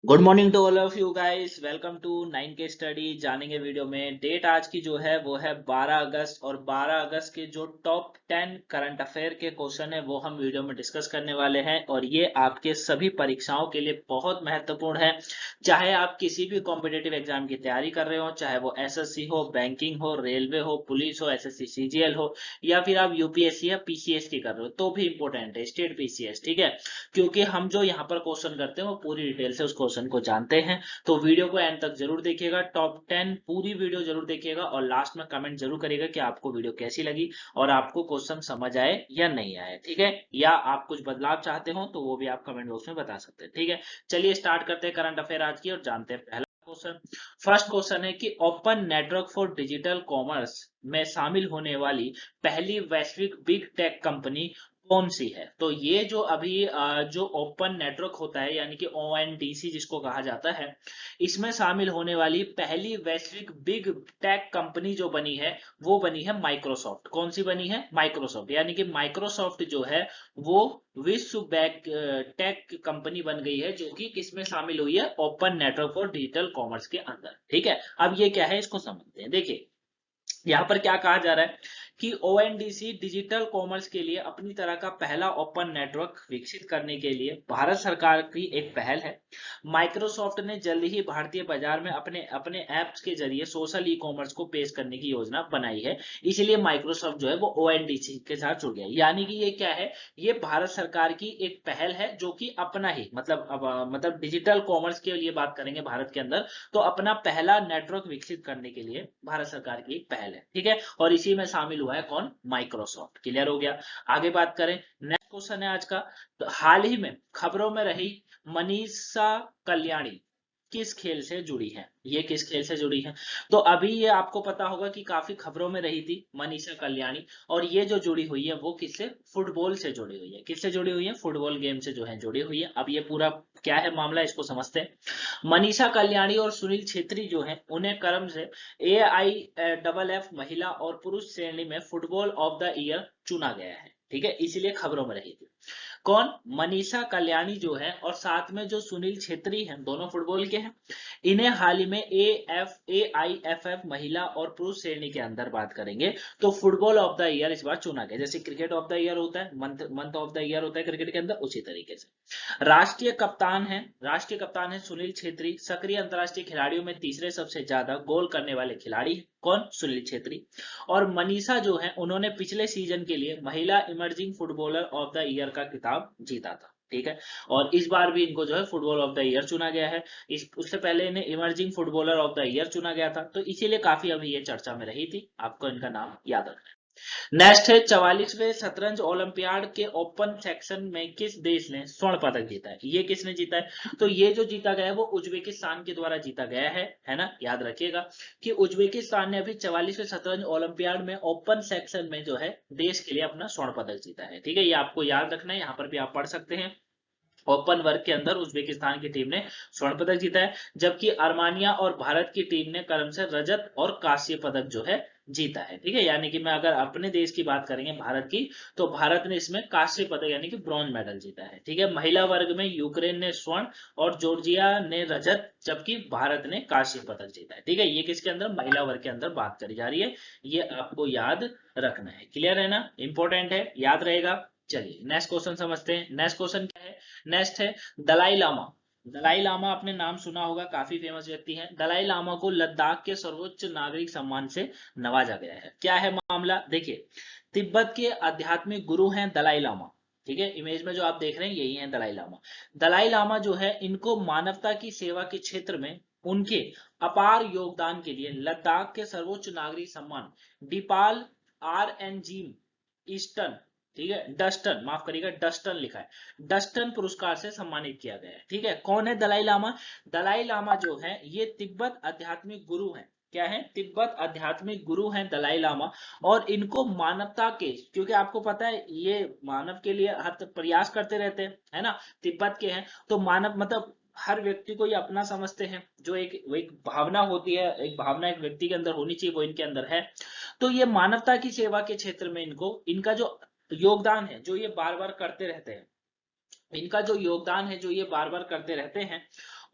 Good morning to all of you guys, welcome to 9K study. जानेंगे video में date आज की जो है वो है 12 अगस्त, और 12 अगस्त के जो टॉप 10 करंट अफेयर के क्वेश्चन है वो हम वीडियो में डिस्कस करने वाले हैं। और ये आपके सभी परीक्षाओं के लिए बहुत महत्वपूर्ण है। चाहे आप किसी भी कॉम्पिटेटिव एग्जाम की तैयारी कर रहे हो, चाहे वो एसएससी हो, बैंकिंग हो, रेलवे हो, पुलिस हो, एसएससी सीजीएल हो, या फिर आप यूपीएससी या पीसीएस की कर रहे हो तो भी इंपॉर्टेंट है, स्टेट पीसीएस। ठीक है, क्योंकि हम जो यहाँ पर क्वेश्चन करते हैं वो पूरी डिटेल से उस क्वेश्चन को जानते हैं। तो वीडियो को एंड तक जरूर देखिएगा, टॉप 10 पूरी वीडियो जरूर देखिएगा, और लास्ट में कमेंट जरूर करिएगा कि आपको वीडियो कैसी लगी और आपको क्वेश्चन समझ आए या नहीं आए। ठीक है, या आप कुछ बदलाव चाहते हो तो वो भी आप कमेंट बॉक्स में बता सकते हैं। ठीक है, चलिए स्टार्ट करते हैं करंट अफेयर आज की और जानते हैं पहला क्वेश्चन। फर्स्ट क्वेश्चन है कि open network for digital commerce में शामिल होने वाली पहली वैश्विक बिग टेक कंपनी कौन सी है। तो ये जो अभी जो ओपन नेटवर्क होता है, यानी कि ओएनडीसी जिसको कहा जाता है, इसमें शामिल होने वाली पहली वैश्विक बिग टेक कंपनी जो बनी है वो बनी है माइक्रोसॉफ्ट। कौन सी बनी है? माइक्रोसॉफ्ट। यानी कि माइक्रोसॉफ्ट जो है वो विश्व बैंक टेक कंपनी बन गई है, जो कि किसमें शामिल हुई है? Open network for digital commerce के अंदर। ठीक है, अब ये क्या है इसको समझते हैं। देखिए, यहाँ पर क्या कहा जा रहा है कि ओएनडीसी डिजिटल कॉमर्स के लिए अपनी तरह का पहला ओपन नेटवर्क विकसित करने के लिए भारत सरकार की एक पहल है। माइक्रोसॉफ्ट ने जल्द ही भारतीय बाजार में अपने अपने ऐप्स के जरिए सोशल ई कॉमर्स को पेश करने की योजना बनाई है। इसलिए माइक्रोसॉफ्ट जो है वो ओएनडीसी के साथ जुड़ गया। यानी कि ये क्या है? ये भारत सरकार की एक पहल है, जो कि अपना ही मतलब डिजिटल कॉमर्स के लिए बात करेंगे भारत के अंदर, तो अपना पहला नेटवर्क विकसित करने के लिए भारत सरकार की एक पहल है। ठीक है, और इसी में शामिल हुआ है कौन? माइक्रोसॉफ्ट। क्लियर हो गया? आगे बात करें, नेक्स्ट क्वेश्चन है आज का। तो हाल ही में खबरों में रही मनीषा कल्याणी किस खेल से जुड़ी है? ये किस खेल से जुड़ी है? तो अभी ये आपको पता होगा कि काफी खबरों में रही थी मनीषा कल्याणी, और ये जो जुड़ी हुई है वो किससे? फुटबॉल से जुड़ी हुई है। किससे जुड़ी हुई है? फुटबॉल गेम से जो है जुड़ी हुई है। अब ये पूरा क्या है मामला, इसको समझते हैं। मनीषा कल्याणी और सुनील छेत्री जो हैं उन्हें क्रम से AIFF महिला और पुरुष श्रेणी में फुटबॉल ऑफ द ईयर चुना गया है। ठीक है, इसलिए खबरों में रही थी। कौन? मनीषा कल्याणी जो है, और साथ में जो सुनील छेत्री हैं, दोनों फुटबॉल के हैं। इन्हें हाल ही में AIFF महिला और पुरुष श्रेणी के अंदर बात करेंगे तो फुटबॉल ऑफ द ईयर इस बार चुना गया। जैसे क्रिकेट ऑफ द ईयर होता है, मंथ ऑफ द ईयर होता है क्रिकेट के अंदर, उसी तरीके से राष्ट्रीय कप्तान है सुनील छेत्री। सक्रिय अंतरराष्ट्रीय खिलाड़ियों में तीसरे सबसे ज्यादा गोल करने वाले खिलाड़ी कौन? सुनील छेत्री। और मनीषा जो है उन्होंने पिछले सीजन के लिए महिला emerging footballer of the year का खिताब जीता था। ठीक है, और इस बार भी इनको जो है फुटबॉल ऑफ द ईयर चुना गया है। उससे पहले इन्हें emerging footballer of the year चुना गया था, तो इसीलिए काफी अभी ये चर्चा में रही थी। आपको इनका नाम याद रखना है। नेक्स्ट है 44वें शतरंज ओलंपियाड के ओपन सेक्शन में किस देश ने स्वर्ण पदक जीता है? ये किसने जीता है? तो ये जो जीता गया है वो उज्बेकिस्तान के द्वारा जीता गया है ना? याद रखिएगा कि उज्बेकिस्तान ने अभी 44वें शतरंज ओलंपियाड में ओपन सेक्शन में जो है देश के लिए अपना स्वर्ण पदक जीता है। ठीक है, ये आपको याद रखना है, यहाँ पर भी आप पढ़ सकते हैं। ओपन वर्ग के अंदर उज्बेकिस्तान की टीम ने स्वर्ण पदक जीता है, जबकि अर्मानिया और भारत की टीम ने क्रम से रजत और कांस्य पदक जो है जीता है। ठीक है, यानी कि मैं अगर अपने देश की बात करेंगे भारत की, तो भारत ने इसमें कांस्य पदक यानी कि ब्रॉन्ज मेडल जीता है। ठीक है, महिला वर्ग में यूक्रेन ने स्वर्ण और जॉर्जिया ने रजत, जबकि भारत ने कांस्य पदक जीता है। ठीक है, ये किसके अंदर? महिला वर्ग के अंदर बात करी जा रही है, ये आपको याद रखना है। क्लियर है ना? इंपॉर्टेंट है, याद रहेगा। चलिए नेक्स्ट क्वेश्चन समझते हैं। नेक्स्ट क्वेश्चन क्या है? नेक्स्ट है दलाई लामा। दलाई लामा आपने नाम सुना होगा, काफी फेमस व्यक्ति हैं। दलाई लामा को लद्दाख के सर्वोच्च नागरिक सम्मान से नवाजा गया है। क्या है मामला? देखिए, तिब्बत के आध्यात्मिक गुरु हैं दलाई लामा। ठीक है, इमेज में जो आप देख रहे हैं यही है दलाई लामा। दलाई लामा जो है, इनको मानवता की सेवा के क्षेत्र में उनके अपार योगदान के लिए लद्दाख के सर्वोच्च नागरिक सम्मान डिपाल RNG ईस्टर्न, ठीक है, डस्टन, माफ करिएगा डस्टन लिखा है, डस्टन पुरस्कार से सम्मानित किया गया है। ठीक है, कौन है दलाई लामा? दलाई लामा जो है ये तिब्बत आध्यात्मिक गुरु हैं। क्या है? तिब्बत आध्यात्मिक गुरु हैं दलाई लामा। और इनको मानवता के, क्योंकि आपको पता है ये मानव के लिए हर प्रयास करते रहते हैं, है ना? तिब्बत के हैं तो मानव मतलब हर व्यक्ति को ये अपना समझते हैं। जो एक भावना होती है, एक भावना एक व्यक्ति के अंदर होनी चाहिए, वो इनके अंदर है। तो ये मानवता की सेवा के क्षेत्र में इनको, इनका जो योगदान है जो ये बार बार करते रहते हैं, इनका जो योगदान है जो ये बार बार करते रहते हैं,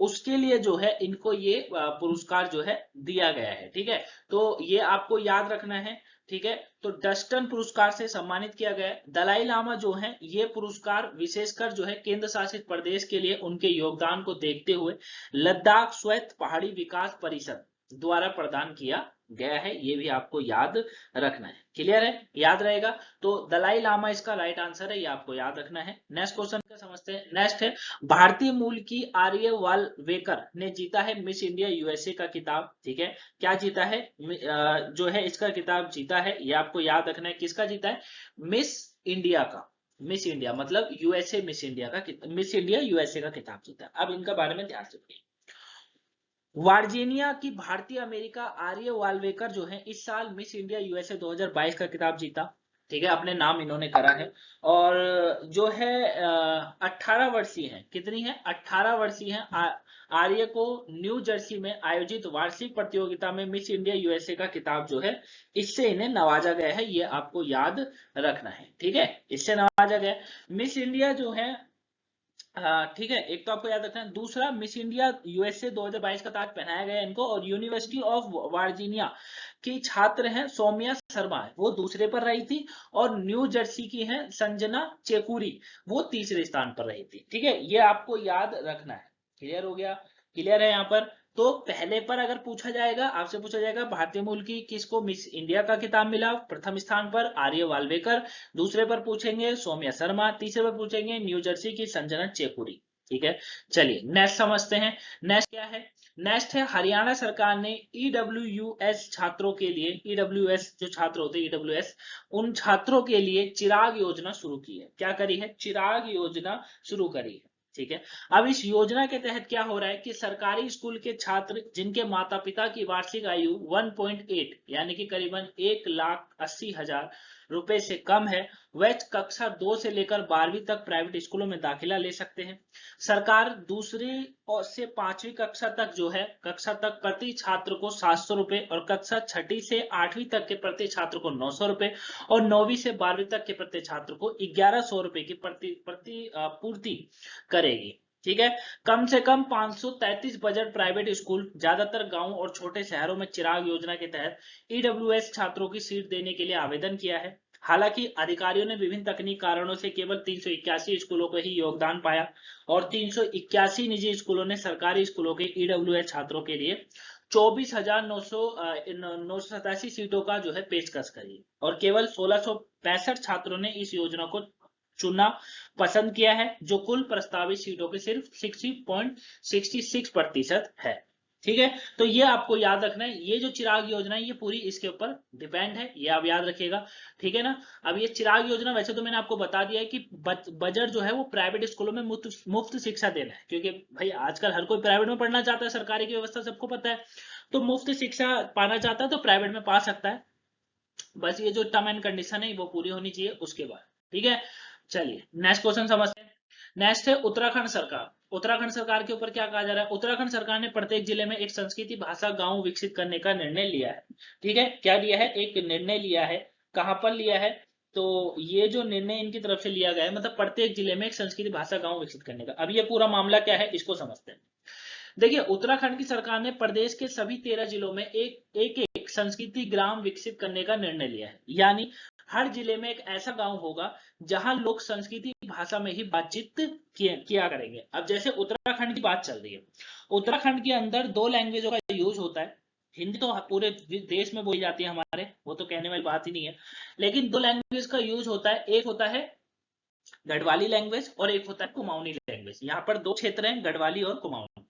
उसके लिए जो है इनको ये पुरस्कार जो है दिया गया है। ठीक है, तो ये आपको याद रखना है। ठीक है, तो डस्टन पुरस्कार से सम्मानित किया गया है। दलाई लामा जो है ये पुरस्कार विशेषकर जो है केंद्र शासित प्रदेश के लिए उनके योगदान को देखते हुए लद्दाख स्वायत्त पहाड़ी विकास परिषद द्वारा प्रदान किया गया है। ये भी आपको याद रखना है। क्लियर है, याद रहेगा। तो दलाई लामा इसका राइट आंसर है, ये आपको याद रखना है। नेक्स्ट क्वेश्चन का समझते हैं। नेक्स्ट है, भारतीय मूल की आर्य वालवेकर ने जीता है मिस इंडिया यूएसए का खिताब। ठीक है, क्या जीता है, जो है इसका खिताब जीता है, ये आपको याद रखना है। किसका जीता है, मिस इंडिया का। मिस इंडिया मतलब यूएसए मिस इंडिया का, मिस इंडिया यूएसए का खिताब जीता है। अब इनका बारे में ध्यान से पढ़िए। वर्जीनिया की भारतीय अमेरिका आर्य वालवेकर जो है इस साल मिस इंडिया यूएसए 2022 का खिताब जीता। ठीक है, अपने नाम इन्होंने करा है। और जो है 18 वर्षीय है, कितनी है, 18 वर्षीय है। आर्य को न्यू जर्सी में आयोजित वार्षिक प्रतियोगिता में मिस इंडिया यूएसए का खिताब जो है इससे इन्हें नवाजा गया है। ये आपको याद रखना है। ठीक है, इससे नवाजा गया। मिस इंडिया जो है ठीक है, एक तो आपको याद रखना है। दूसरा, मिस इंडिया यूएसए 2022 का ताज पहनाया गया इनको। और यूनिवर्सिटी ऑफ वर्जीनिया की छात्र हैं सौम्या शर्मा है, वो दूसरे पर रही थी। और न्यू जर्सी की है संजना चेकुरी, वो तीसरे स्थान पर रही थी। ठीक है, ये आपको याद रखना है। क्लियर हो गया, क्लियर है यहाँ पर। तो पहले पर अगर पूछा जाएगा, आपसे पूछा जाएगा भारतीय मूल की किसको मिस इंडिया का खिताब मिला, प्रथम स्थान पर आर्य वालवेकर, दूसरे पर पूछेंगे सौम्या शर्मा, तीसरे पर पूछेंगे न्यू जर्सी की संजना चेकुरी। ठीक है, चलिए नेक्स्ट समझते हैं। नेक्स्ट क्या है, नेक्स्ट है हरियाणा सरकार ने ईडब्ल्यूएस छात्रों के लिए, ईडब्ल्यूएस जो छात्र होते हैं ईडब्ल्यूएस, उन छात्रों के लिए चिराग योजना शुरू की है। क्या करी है, चिराग योजना शुरू करी है। ठीक है, अब इस योजना के तहत क्या हो रहा है कि सरकारी स्कूल के छात्र जिनके माता पिता की वार्षिक आयु 1.8 यानी कि करीबन 1,80,000 रुपए से कम है, वह कक्षा 2 से लेकर 12वीं तक प्राइवेट स्कूलों में दाखिला ले सकते हैं। सरकार दूसरी से 5वीं कक्षा तक जो है, कक्षा तक प्रति छात्र को 700 रुपए, और कक्षा 6ठी से 8वीं तक के प्रति छात्र को 900 रुपए, और 9वीं से 12वीं तक के प्रति छात्र को 1100 रुपए की पूर्ति करेगी। ठीक है, कम से कम 533 बजट प्राइवेट स्कूल ज्यादातर गांव और छोटे शहरों में चिराग योजना के तहत ईडब्ल्यूएस छात्रों की सीट देने के लिए आवेदन किया है। हालांकि अधिकारियों ने विभिन्न तकनीक कारणों से केवल 381 स्कूलों को ही योगदान पाया, और 381 निजी स्कूलों ने सरकारी स्कूलों के ईडब्ल्यूएस छात्रों के लिए 24,987 सीटों का जो है पेशकश करी, और केवल 1665 छात्रों ने इस योजना को चुनना पसंद किया है, जो कुल प्रस्तावित सीटों के सिर्फ 60.66% है। ठीक है, तो ये आपको याद रखना है। ये जो चिराग योजना है ये पूरी इसके ऊपर डिपेंड है, ये आप याद रखिएगा। ठीक है ना। अब ये चिराग योजना वैसे तो मैंने आपको बता दिया है कि बजट जो है वो प्राइवेट स्कूलों में मुफ्त शिक्षा देना है, क्योंकि भाई आजकल हर कोई प्राइवेट में पढ़ना चाहता है, सरकारी की व्यवस्था सबको पता है, तो मुफ्त शिक्षा पाना चाहता है तो प्राइवेट में पा सकता है। बस ये जो टर्म एंड कंडीशन है वो पूरी होनी चाहिए उसके बाद। ठीक है, चलिए नेक्स्ट क्वेश्चन समझते हैं। नेक्स्ट है उत्तराखंड सरकार। उत्तराखंड सरकार के ऊपर क्या कहा जा रहा है, उत्तराखंड सरकार ने प्रत्येक जिले में एक संस्कृति भाषा गांव विकसित करने का निर्णय लिया है। ठीक है, क्या लिया है, एक निर्णय लिया है। कहां पर लिया है, तो ये जो निर्णय इनकी तरफ से लिया गया है, मतलब प्रत्येक जिले में एक संस्कृति भाषा गांव विकसित करने का। अब ये पूरा मामला क्या है इसको समझते हैं। देखिए, उत्तराखंड की सरकार ने प्रदेश के सभी 13 जिलों में एक संस्कृति ग्राम विकसित करने का निर्णय लिया है। यानी हर जिले में एक ऐसा गांव होगा जहां लोग संस्कृति भाषा में ही बातचीत किया करेंगे। अब जैसे उत्तराखंड की बात चल रही है, उत्तराखंड के अंदर 2 लैंग्वेजों का यूज होता है। हिंदी तो पूरे देश में बोली जाती है हमारे, वो तो कहने वाली बात ही नहीं है, लेकिन 2 लैंग्वेज का यूज होता है। एक होता है गढ़वाली लैंग्वेज और एक होता है कुमाऊनी लैंग्वेज। यहाँ पर 2 क्षेत्र हैं, गढ़वाली और कुमाऊनी।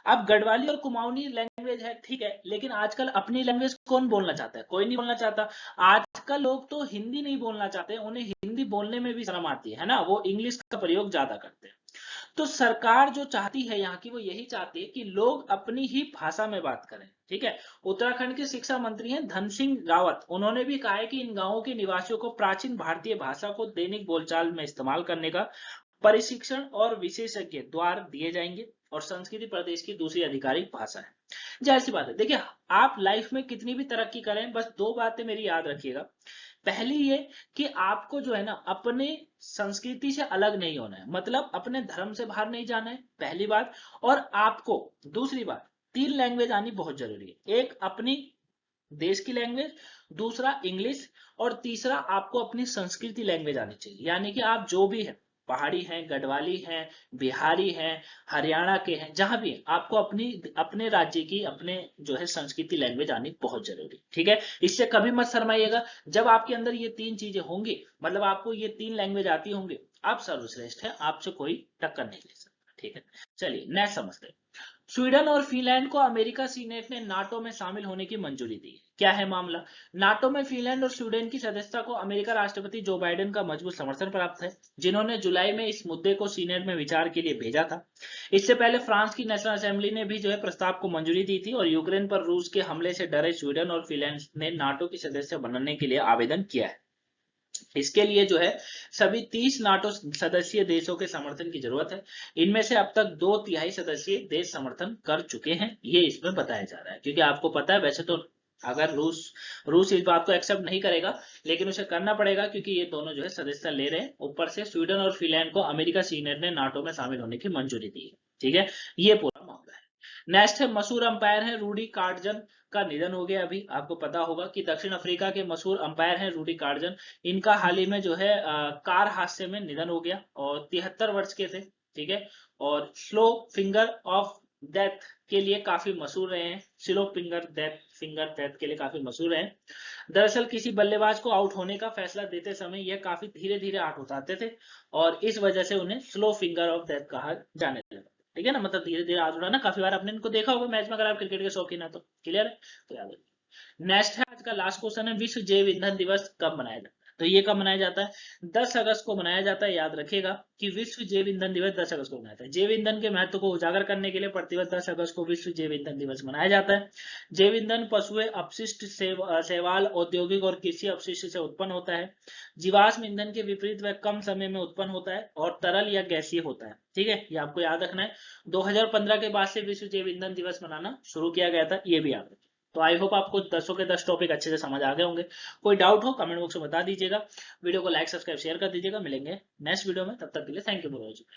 अब गढ़वाली और कुमाऊनी लैंग्वेज है, ठीक है, लेकिन आजकल अपनी लैंग्वेज कौन बोलना चाहता है, कोई नहीं बोलना चाहता। आजकल लोग तो हिंदी नहीं बोलना चाहते, उन्हें हिंदी बोलने में भी शर्म आती है ना, वो इंग्लिश का प्रयोग ज्यादा करते हैं। तो सरकार जो चाहती है यहाँ की, वो यही चाहती है कि लोग अपनी ही भाषा में बात करें। ठीक है, उत्तराखंड के शिक्षा मंत्री हैं धन सिंह रावत, उन्होंने भी कहा है कि इन गांवों के निवासियों को प्राचीन भारतीय भाषा को दैनिक बोलचाल में इस्तेमाल करने का प्रशिक्षण और विशेषज्ञ द्वार दिए जाएंगे, और संस्कृति प्रदेश की दूसरी आधिकारिक भाषा है। जाहिर सी बात है, देखिए आप लाइफ में कितनी भी तरक्की करें, बस 2 बातें मेरी याद रखिएगा। पहली ये कि आपको जो है ना अपनी संस्कृति से अलग नहीं होना है, मतलब अपने धर्म से बाहर नहीं जाना है, पहली बात। और आपको दूसरी बात, 3 लैंग्वेज आनी बहुत जरूरी है। एक अपनी देश की लैंग्वेज, दूसरा इंग्लिश, और तीसरा आपको अपनी संस्कृति लैंग्वेज आनी चाहिए। यानी कि आप जो भी है, पहाड़ी हैं, गढ़वाली हैं, बिहारी हैं, हरियाणा के हैं, जहां भी है, आपको अपनी अपने राज्य की अपने जो है संस्कृति लैंग्वेज आनी बहुत जरूरी। ठीक है, इससे कभी मत शर्माइएगा। जब आपके अंदर ये 3 चीजें होंगी, मतलब आपको ये 3 लैंग्वेज आती होंगी, आप सर्वश्रेष्ठ है, आपसे कोई टक्कर नहीं ले सकता। ठीक है, चलिए नेक्स्ट समझते हैं। स्वीडन और फिनलैंड को अमेरिका सीनेट ने नाटो में शामिल होने की मंजूरी दी। क्या है मामला? नाटो में फिनलैंड और स्वीडन की सदस्यता को अमेरिका राष्ट्रपति जो बाइडेन का मजबूत समर्थन प्राप्त है, जिन्होंने जुलाई में इस मुद्दे को सीनेट में विचार के लिए भेजा था। इससे पहले फ्रांस की नेशनल असेंबली ने भी जो है प्रस्ताव को मंजूरी दी थी, और यूक्रेन पर रूस के हमले से डरे स्वीडन और फिनलैंड ने नाटो की सदस्य बनने के लिए आवेदन किया है। इसके लिए जो है सभी 30 नाटो सदस्यीय देशों के समर्थन की जरूरत है। इनमें से अब तक 2/3 सदस्यीय देश समर्थन कर चुके हैं, ये इसमें बताया जा रहा है। क्योंकि आपको पता है, वैसे तो अगर रूस इस बात को एक्सेप्ट नहीं करेगा, लेकिन उसे करना पड़ेगा, क्योंकि ये दोनों जो है सदस्यता ले रहे हैं। ऊपर से स्वीडन और फिनलैंड को अमेरिका सीनेट ने नाटो में शामिल होने की मंजूरी दी है। ठीक है, ये पूरा मामला है। नेक्स्ट है, मशहूर अंपायर है रूडी कार्डजन का निधन हो गया। अभी आपको पता होगा कि दक्षिण अफ्रीका के मशहूर अंपायर हैं रूडी कार्डजन। इनका हाल ही में जो है कार हादसे में निधन हो गया, और 73 वर्ष के थे। ठीक है, और स्लो फिंगर ऑफ डेथ के लिए काफी मशहूर रहे हैं। स्लो फिंगर डेथ के लिए काफी मशहूर रहे हैं। दरअसल किसी बल्लेबाज को आउट होने का फैसला देते समय यह काफी धीरे धीरे आउट उठाते थे, और इस वजह से उन्हें स्लो फिंगर ऑफ डेथ कहा जाने लगा। ठीक है ना, मतलब धीरे धीरे आउट उठाना। काफी बार आपने इनको देखा होगा मैच में, अगर आप क्रिकेट के शौकीन है तो। क्लियर है, तो याद रखिए। नेक्स्ट है, आज का लास्ट क्वेश्चन है, विश्व जैव ईंधन दिवस कब मनाया जाता है? तो ये कब मनाया जाता है? 10 अगस्त को मनाया जाता है। याद रखिएगा कि विश्व जैव ईंधन दिवस 10 अगस्त को मनाया जाता है। जैव ईंधन के महत्व को उजागर करने के लिए प्रतिवर्ष 10 अगस्त को विश्व जैव ईंधन दिवस मनाया जाता है। जैव ईंधन पशुएं अपशिष्ट, शैवाल, औद्योगिक और कृषि अपशिष्ट से उत्पन्न होता है। जीवाश्म ईंधन के विपरीत वह कम समय में उत्पन्न होता है और तरल या गैसीय होता है। ठीक है, ये आपको याद रखना है। 2015 के बाद से विश्व जैव ईंधन दिवस मनाना शुरू किया गया था, ये भी याद रखिए। तो आई होप आपको 10 के 10 टॉपिक अच्छे से समझ आ गए होंगे। कोई डाउट हो कमेंट बॉक्स में बता दीजिएगा। वीडियो को लाइक, सब्सक्राइब, शेयर कर दीजिएगा। मिलेंगे नेक्स्ट वीडियो में, तब तक के लिए थैंक यू फॉर वॉचिंग।